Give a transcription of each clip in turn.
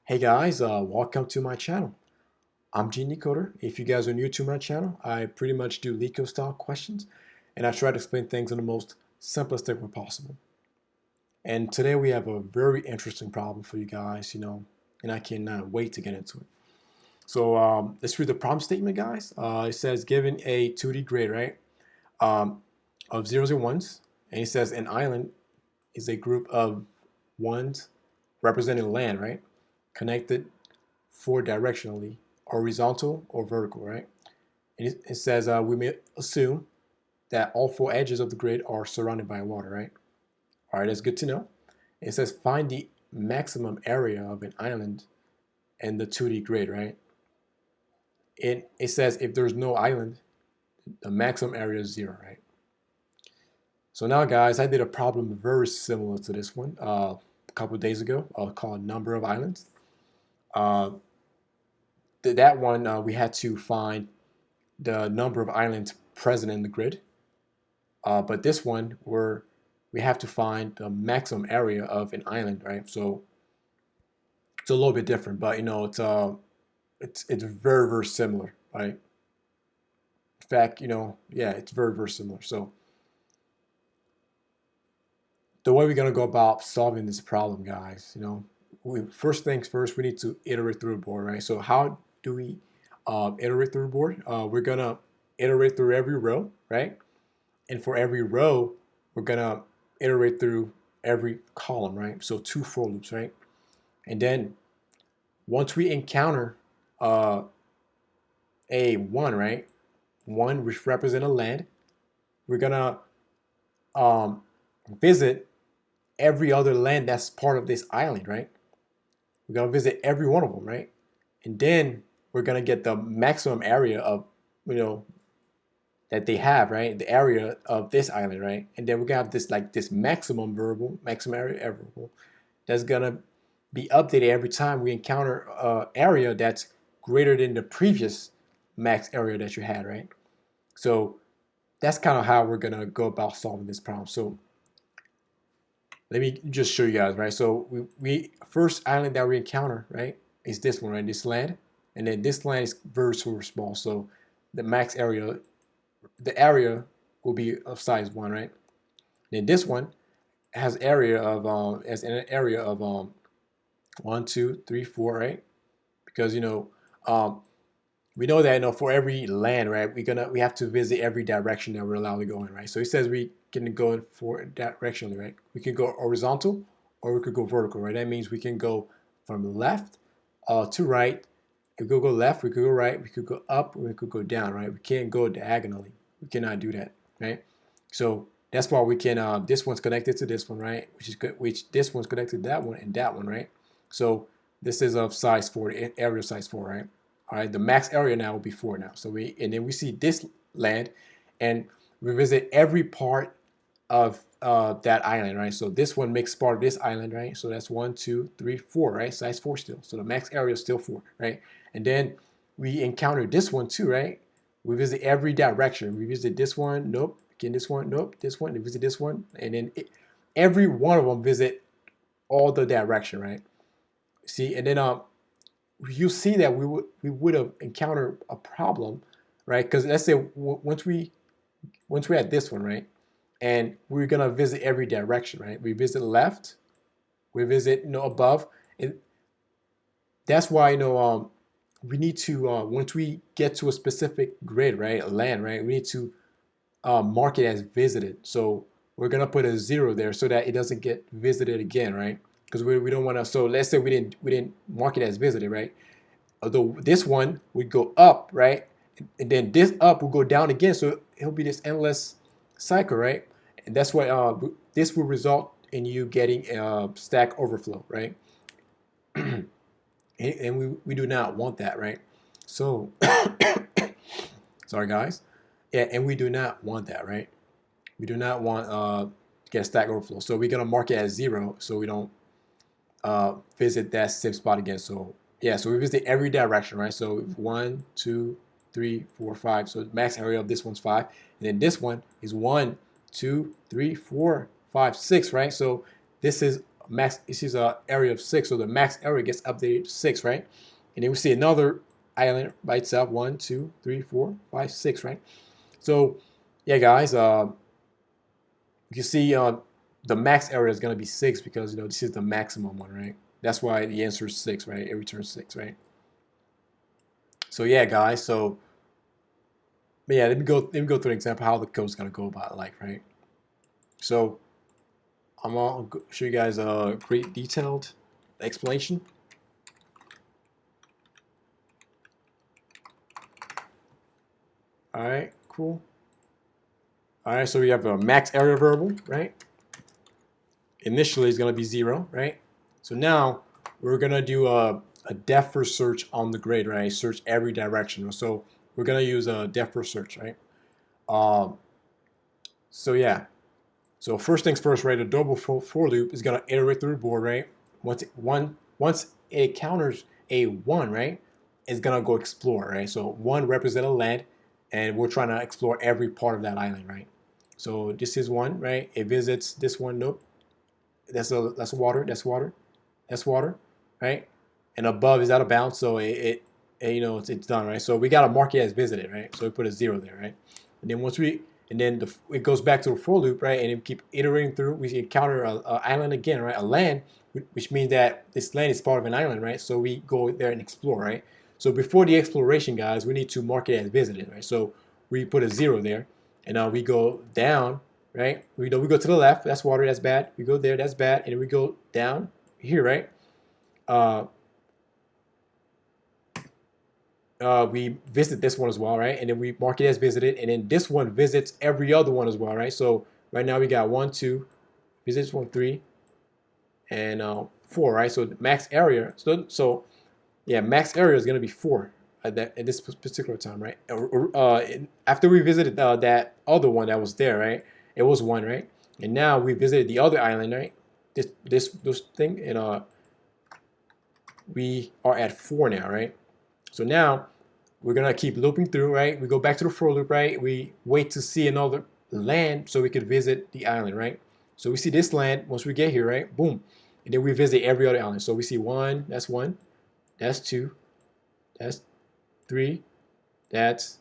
Hey guys, welcome to my channel. I'm LeetCoder. If you guys are new to my channel, I pretty much do LeetCode style questions and I try to explain things in the most simplistic way possible. And today we have a very interesting problem for you guys, and I cannot wait to get into it. So let's read the problem statement, guys. It says given a 2D grid, right, of zeros and ones, and it says an island is a group of ones representing land, right, connected four directionally, horizontal or vertical, right? And it says we may assume that all four edges of the grid are surrounded by water, right? All right, that's good to know. It says find the maximum area of an island in the 2D grid, right? It says if there's no island, the maximum area is zero, right? So now, guys, I did a problem very similar to this one a couple of days ago called number of islands. Uh, that one, we had to find the number of islands present in the grid. But this one, we have to find the maximum area of an island, right? So it's a little bit different, but it's very very similar, right? In fact, yeah, it's very very similar. So the way we're gonna go about solving this problem, guys, first things first, we need to iterate through the board, right? So how do we iterate through the board? We're gonna iterate through every row, right? And for every row, we're gonna iterate through every column, right? So two for loops, right? And then once we encounter a one, right? One which represents a land, we're gonna um, visit every other land that's part of this island, right? We're gonna visit every one of them, right? And then we're gonna get the maximum area of, you know, that they have, right? The area of this island, right? And then we're gonna have this maximum variable, maximum area variable, that's gonna be updated every time we encounter an area that's greater than the previous max area that you had, right? So that's kind of how we're gonna go about solving this problem. So let me just show you guys, right? So we first island that we encounter, right, is this one, right? This land, and then this land is very super small. So the max area, the area will be of size one, right? Then this one has area of as an area of 1, 2, 3, 4, right? Because we know that for every land, right, we have to visit every direction that we're allowed to go in, right? So he says we can go in four directionally, right? We can go horizontal or we could go vertical, right? That means we can go from left to right. We could go left, we could go right, we could go up, we could go down, right? We can't go diagonally. We cannot do that, right? So that's why we can. This one's connected to this one, right? Which this one's connected to that one and that one, right? So this is of size 4, area of size 4, right? All right, the max area now will be 4 now. So and then we see this land, and we visit every part of that island, right? So this one makes part of this island, right? So that's 1, 2, 3, 4, right? Size 4 still. So the max area is still 4, right? And then we encounter this one too, right? We visit every direction. We visit this one, nope. Again, this one, nope. This one, we visit this one, and then every one of them visit all the direction, right? See, and then you see that we would have encountered a problem, right? Because let's say once we had this one, right, and we're gonna visit every direction, right? We visit left, we visit above, and that's why we need to once we get to a specific grid, right, land, right, we need to mark it as visited. So we're gonna put a 0 there so that it doesn't get visited again, right? Because we don't want to. So let's say we didn't mark it as visited, right? Although this one would go up, right? And then this up will go down again. So it'll be this endless cycle, right? And that's what this will result in you getting stack overflow, right? And we do not want that, right? So, sorry guys. Yeah, and we do not want that, right? We do not want to get stack overflow. So we're gonna mark it as 0 so we don't visit that same spot again. So yeah, so we visit every direction, right? So 1, 2, 3, 4, 5. So the max area of this one's 5, and then this one is 1, 2, 3, 4, 5, 6, right? So this is max. This is a area of 6, so the max area gets updated to 6, right? And then we see another island by itself, 1, 2, 3, 4, 5, 6, right? So yeah, guys, you see the max area is going to be 6 because this is the maximum one, right? That's why the answer is 6, right? It returns 6, right? So yeah, guys. So yeah, let me go through an example how the code's going to go about life, right? So I'm gonna show you guys a great detailed explanation. All right, cool. All right, so we have a max area variable, right? Initially, it's going to be 0, right? So now we're going to do a depth first search on the grid, right? Search every direction. So we're going to use a depth first search, right? So yeah. So first things first, right? A double for loop is going to iterate through the board, right? Once it encounters a 1, right? It's going to go explore, right? So 1 represents a land, and we're trying to explore every part of that island, right? So this is 1, right? It visits this one. Nope. That's water. That's water. That's water, right? And above is out of bounds, so it's done, right? So we gotta mark it as visited, right? So we put a 0 there, right? And then it goes back to the for loop, right? And it keep iterating through. We encounter a island again, right? A land, which means that this land is part of an island, right? So we go there and explore, right? So before the exploration, guys, we need to mark it as visited, right? So we put a 0 there, and we go down, right? We go to the left. That's water. That's bad. We go there. That's bad. And then we go down here, right? We visit this one as well, right? And then we mark it as visited. And then this one visits every other one as well, right? So right now we got 1, 2, visits 1, 3, and 4, right? So the max area. So yeah, max area is going to be 4 at this particular time, right? After we visited that other one that was there, right? It was 1, right? And now we visited the other island, right? This thing, and we are at 4 now, right? So now we're gonna keep looping through, right? We go back to the for loop, right? We wait to see another land so we could visit the island, right? So we see this land once we get here, right? Boom. And then we visit every other island. So we see 1, that's 1, that's 2, that's 3, that's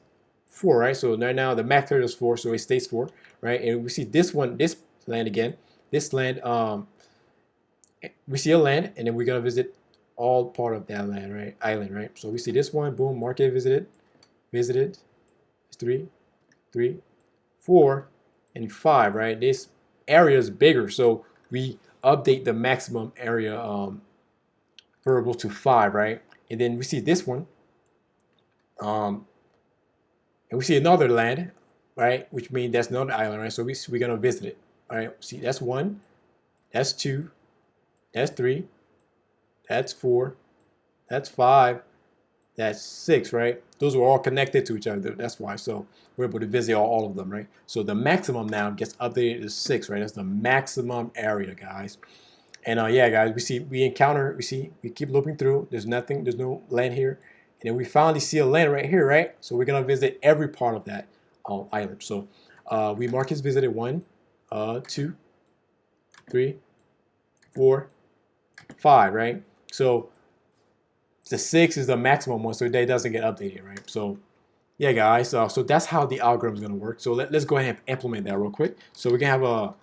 4, right? So now the max area is 4, so it stays 4, right? And we see this land again. This land, we see a land, and then we're gonna visit all part of that land, right? Island, right? So we see this one, boom, mark it visited. It's 3, 3, 4, and 5, right? This area is bigger, so we update the maximum area variable to 5, right? And then we see this one, and we see another land, right? Which means that's another island, right? So we're gonna visit it, all right? See, that's 1, that's 2, that's 3, that's 4, that's 5, that's 6, right? Those are all connected to each other. That's why. So we're able to visit all of them, right? So the maximum now gets updated to 6, right? That's the maximum area, guys. And yeah, guys, we keep looping through. There's no land here. And then we finally see a land right here, right? So we're gonna visit every part of that island. So we mark as visited 1, 2, 3, 4, 5, right? So the 6 is the maximum one, so that doesn't get updated, right? So yeah, guys, so that's how the algorithm is going to work. So let's go ahead and implement that real quick. So we can have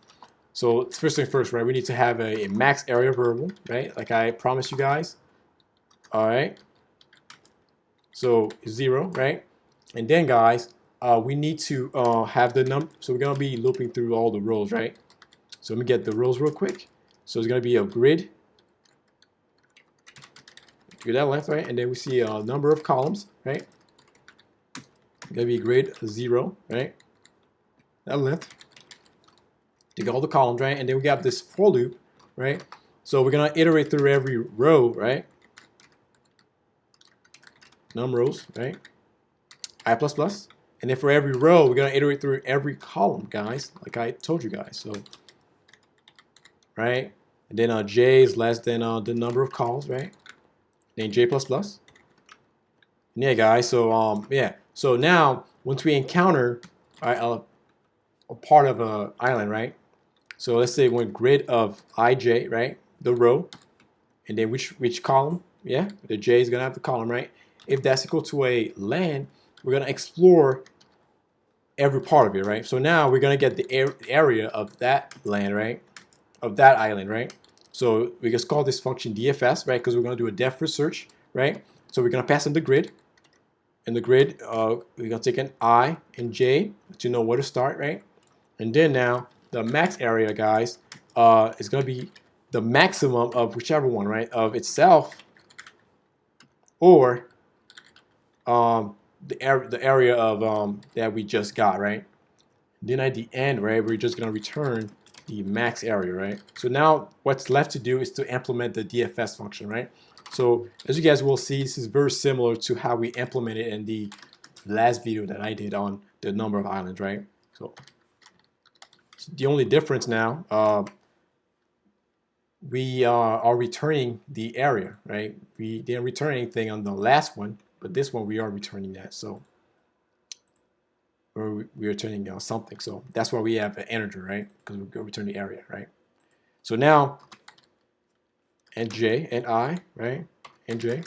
so first thing first, right? We need to have a max area variable, right? Like I promised you guys. All right. So 0, right? And then, guys, we need to have the number. So we're going to be looping through all the rows, right? So let me get the rows real quick. So it's going to be a grid. To that length, right? And then we see a number of columns, right? Gonna be grid 0, right? That length. Take all the columns, right? And then we got this for loop, right? So we're gonna iterate through every row, right? Num rows, right? I++. And then for every row, we're gonna iterate through every column, guys, like I told you guys. So, right? And then j is less than the number of columns, right? Then j++. And yeah, guys, so yeah. So now, once we encounter a part of an island, right? So let's say one grid of ij, right? the row, and then which column? Yeah, the J is gonna have the column, right? If that's equal to a land, we're gonna explore every part of it, right? So now we're gonna get the area of that land, right? Of that island, right? So we just call this function DFS, right? Because we're gonna do a depth first search, right? So we're gonna pass in the grid. In the grid, we're gonna take an I and J to know where to start, right? And then now the max area, guys, is gonna be the maximum of whichever one, right? Of itself, or the area of that we just got, right? Then at the end, right, we're just gonna return the max area, right? So now what's left to do is to implement the DFS function, right? So as you guys will see, this is very similar to how we implemented in the last video that I did on the number of islands, right? So the only difference now, we are returning the area, right? We didn't return anything on the last one, but this one we are returning that. So or we are returning something. So that's why we have an integer, right? Because we're going to return the area, right? So now, nj, ni, right? nj.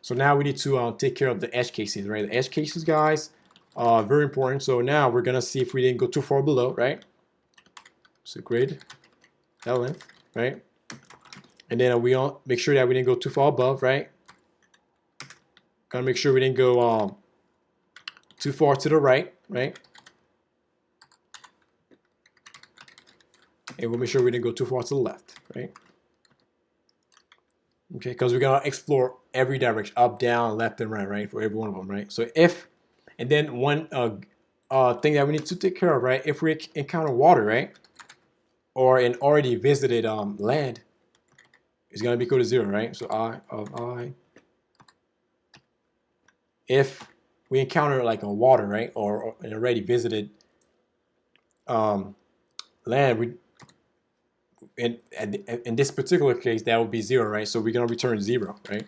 So now we need to take care of the edge cases, right? The edge cases, guys, very important. So now we're going to see if we didn't go too far below, right? So grid, that length, right? And then we make sure that we didn't go too far above, right? Gotta make sure we didn't go too far to the right, right? And we'll make sure we didn't go too far to the left, right? Okay, because we're gonna explore every direction, up, down, left, and right, right, for every one of them, right? So if, and then one thing that we need to take care of, right? If we encounter water, right, or an already visited land, it's gonna be equal to 0, right? So I of I. If we encounter like a water, right, or an already visited land, we in this particular case that would be 0, right? So we're gonna return 0, right?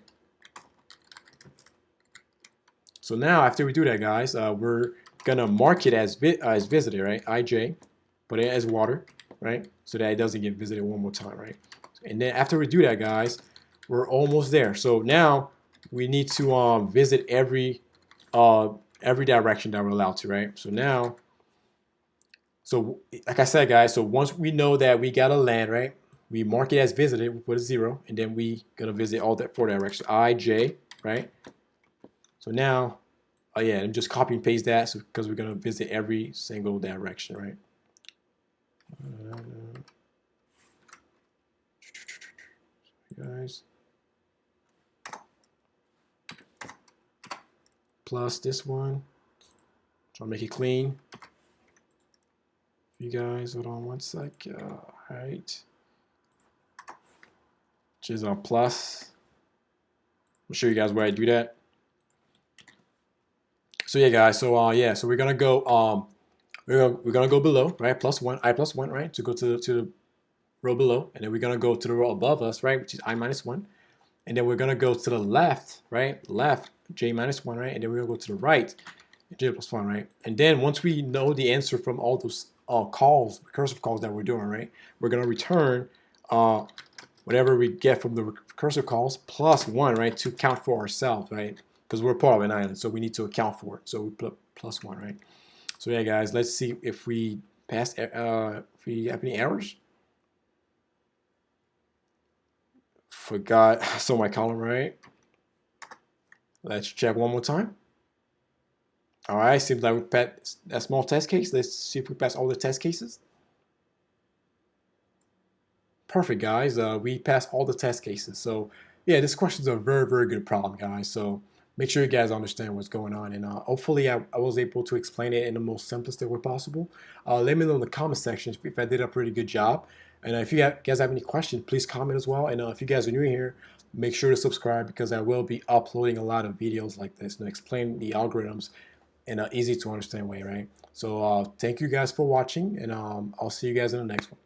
So now after we do that, guys, we're gonna mark it as visited, right? IJ, put it as water, right? So that it doesn't get visited one more time, right? And then after we do that, guys, we're almost there. So now we need to visit every direction that we're allowed to, right? So now, so like I said, guys, so once we know that we got a land, right? We mark it as visited, we put a 0, and then we gonna visit all that 4 directions, I, J, right? So now, oh yeah, and just copy and paste that because we're gonna visit every single direction, right? Guys, plus this one. Try to make it clean. You guys, hold on one sec. All right, which is a plus. I'll show you guys where I do that. So yeah, guys. So yeah, so we're gonna go we're gonna go below, right? +1, I +1, right? To go to the row below, and then we're gonna go to the row above us, right? Which is I -1, and then we're gonna go to the left, right? Left, J -1, right? And then we're gonna go to the right, J +1, right? And then once we know the answer from all those calls, recursive calls that we're doing, right? We're gonna return whatever we get from the recursive calls +1, right? To count for ourselves, right? Because we're part of an island, so we need to account for it. So we put +1, right? So yeah, guys, let's see if we pass. If we have any errors. Forgot so my column, right? Let's check one more time. All right, seems like we passed a small test case. Let's see if we pass all the test cases. Perfect, guys. We passed all the test cases. So yeah, this question is a very, very good problem, guys. So make sure you guys understand what's going on, and hopefully I was able to explain it in the most simplistic way possible. Let me know in the comment section if I did a pretty good job. And if you guys have any questions, please comment as well. And if you guys are new here, make sure to subscribe because I will be uploading a lot of videos like this and explain the algorithms in an easy to understand way, right? So thank you guys for watching, and I'll see you guys in the next one.